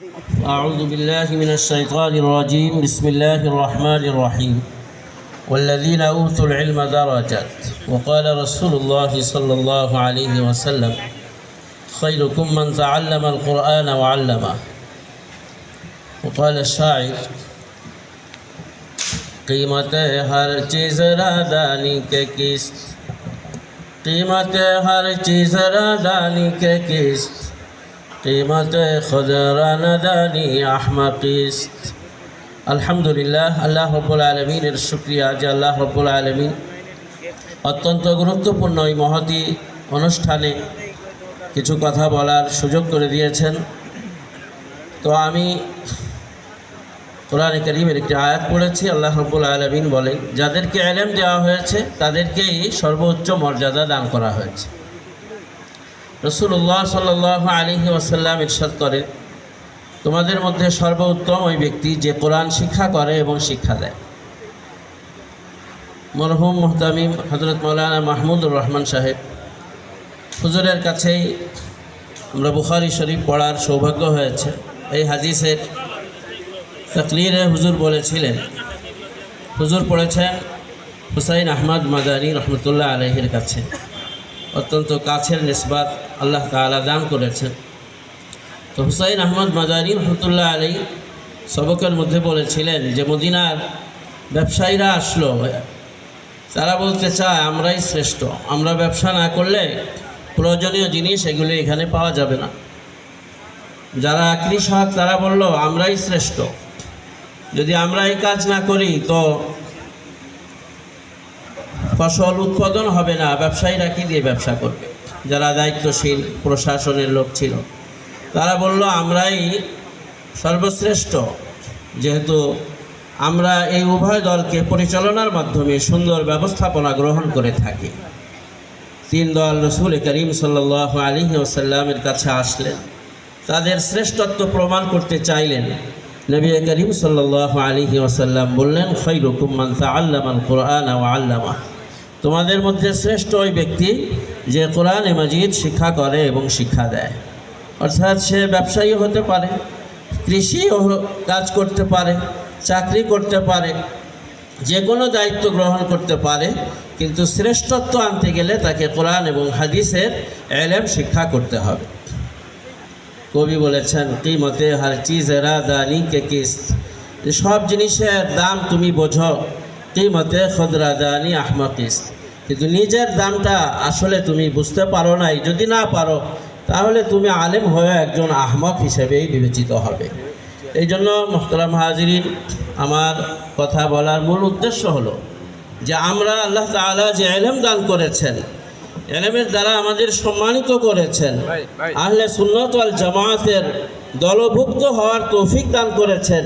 أعوذ بالله من الشيطان الرجيم بسم الله الرحمن الرحيم والذين أوتوا العلم درجات وقال رسول الله صلى الله عليه وسلم خيركم من تعلم القرآن وعلمه وقال الشاعر قیمت ہر چیز را دانی کے کست قیمت ہر چیز را دانی کے کست قیمت خود را ندانی احمقیست আলহামদুলিল্লাহ আল্লাহ রব্বুল আলমিনের শুকরিয়া যে আল্লাহ রব্বুল আলমিন অত্যন্ত গুরুত্বপূর্ণ এই মহতী অনুষ্ঠানে কিছু কথা বলার সুযোগ করে দিয়েছেন। তো আমি কোরআনে কারীমের একটি আয়াত পড়েছি। আল্লাহ রব্বুল আলামিন বলেন, যাদেরকে ইলম দেওয়া হয়েছে তাদেরকেই সর্বোচ্চ মর্যাদা দান করা হয়েছে। রাসূলুল্লাহ সাল্লাল্লাহু আলাইহি ওয়াসাল্লাম ইরশাদ করেন, তোমাদের মধ্যে সর্বোত্তম ওই ব্যক্তি যে কোরআন শিক্ষা করে এবং শিক্ষা দেয়। মরহুম মুহতামিম হযরত মাওলানা মাহমুদুর রহমান সাহেব হুজুরের কাছেই আমরা বুখারী শরীফ পড়ার সৌভাগ্য হয়েছে। এই হাদিসের তাকরীরে হুজুর বলেছিলেন, হুজুর পড়েছেন হুসাইন আহমদ মাদানী রহমতুল্লাহ আলাইহির কাছে। অত্যন্ত কাছের নিসবাত আল্লাহ তাআলা দান করেছেন। তো হুসাইন আহমদ মাদানী রহমতুল্লাহ আলাইহি সবকের মধ্যে বলেছিলেন যে মদিনার ব্যবসায়ীরা আসলো, তারা বলতে চায় আমরাই শ্রেষ্ঠ, আমরা ব্যবসা না করলে প্রয়োজনীয় জিনিস এগুলো এখানে পাওয়া যাবে না। যারা কৃষক তারা বলল আমরাই শ্রেষ্ঠ, যদি আমরা এই কাজ না করি তো ফসল উৎপাদন হবে না, ব্যবসায়ীরা কি দিয়ে ব্যবসা করবে? যারা দায়িত্বশীল প্রশাসনের লোক ছিল তারা বলল আমরাই সর্বশ্রেষ্ঠ, যেহেতু আমরা এই উভয় দলকে পরিচালনার মাধ্যমে সুন্দর ব্যবস্থাপনা গ্রহণ করে থাকি। তিন দল রাসূল করিম সাল্লাল্লাহু আলাইহি ওয়াসাল্লামের কাছে আসলেন, তাদের শ্রেষ্ঠত্ব প্রমাণ করতে চাইলেন। নবী করিম সাল্লাল্লাহু আলাইহি ওয়াসাল্লাম বললেন, খায়রুকুম মান তাআল্লামাল কুরআনা ওয়া আল্লামা, তোমাদের মধ্যে শ্রেষ্ঠ ওই ব্যক্তি যে কোরআনে মাজিদ শিক্ষা করে এবং শিক্ষা দেয়। অর্থাৎ সে ব্যবসায়ী হতে পারে, কৃষি কাজ করতে পারে, চাকরি করতে পারে, যে কোনো দায়িত্ব গ্রহণ করতে পারে, কিন্তু শ্রেষ্ঠত্ব আনতে গেলে তাকে কোরআন এবং হাদিসের ইলম শিক্ষা করতে হবে। কবি বলেছেন, কিমতে হর চিজরা দানি কে কিস্ত, যে সব জিনিসের দাম তুমি বোঝো, কিমতে খুদরা দানি আহমাকিস্ত, কিন্তু নিজের দামটা আসলে তুমি বুঝতে পারো নাই। যদি না পারো তাহলে তুমি আলেম হয়ে একজন আহমক হিসেবেই বিবেচিত হবে। এই জন্য মুহতারাম হাজিরিন, আমার কথা বলার মূল উদ্দেশ্য হলো যে আমরা আল্লাহ তাআলা যে ইলম দান করেছেন, ইলমের দ্বারা আমাদের সম্মানিত করেছেন, আহলে সুন্নাত ওয়াল জামায়াতের দলভুক্ত হওয়ার তৌফিক দান করেছেন,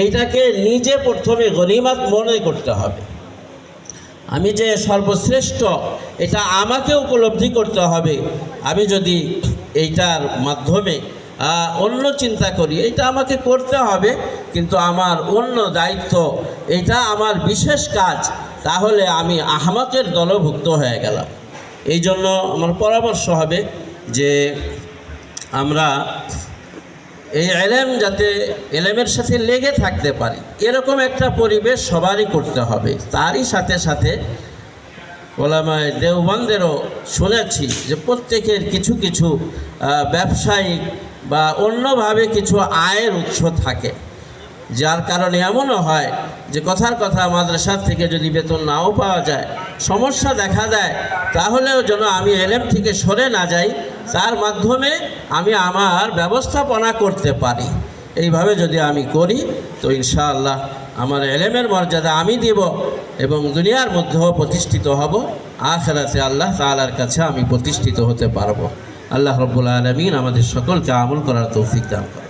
এইটাকে নিজে প্রথমে গনিমত মনে করতে হবে। আমি যে সর্বশ্রেষ্ঠ এটা আমাকে উপলব্ধি করতে হবে। আমি যদি এইটার মাধ্যমে অন্য চিন্তা করি, এটা আমাকে করতে হবে, কিন্তু আমার অন্য দায়িত্ব, এটা আমার বিশেষ কাজ, তাহলে আমি আহমকের দলভুক্ত হয়ে গেলাম। এই জন্য আমার পরামর্শ হবে যে আমরা এই ইলম যাতে ইলমের সাথে লেগে থাকতে পারি, এরকম একটা পরিবেশ সবারই করতে হবে। তারই সাথে সাথে ওলামায়ে দেওবন্দেরও শুনেছি যে প্রত্যেকের কিছু কিছু ব্যবসায়িক বা অন্যভাবে কিছু আয়ের উৎস থাকে, যার কারণে এমনও হয় যে কথার কথা মাদ্রাসা থেকে যদি বেতন নাও পাওয়া যায়, সমস্যা দেখা দেয়, তাহলেও যেন আমি ইলম থেকে সরে না যাই, তার মাধ্যমে আমি আমার ব্যবস্থাপনা করতে পারি। এইভাবে যদি আমি করি তো ইনশাআল্লাহ আমার ইলমের মর্যাদা আমি দিব এবং দুনিয়ার মধ্যেও প্রতিষ্ঠিত হব, আখিরাতে আল্লাহ তাআলার কাছে আমি প্রতিষ্ঠিত হতে পারবো। আল্লাহ রাব্বুল আলামিন আমাদের সকলকে আমল করার তৌফিক দান করেন।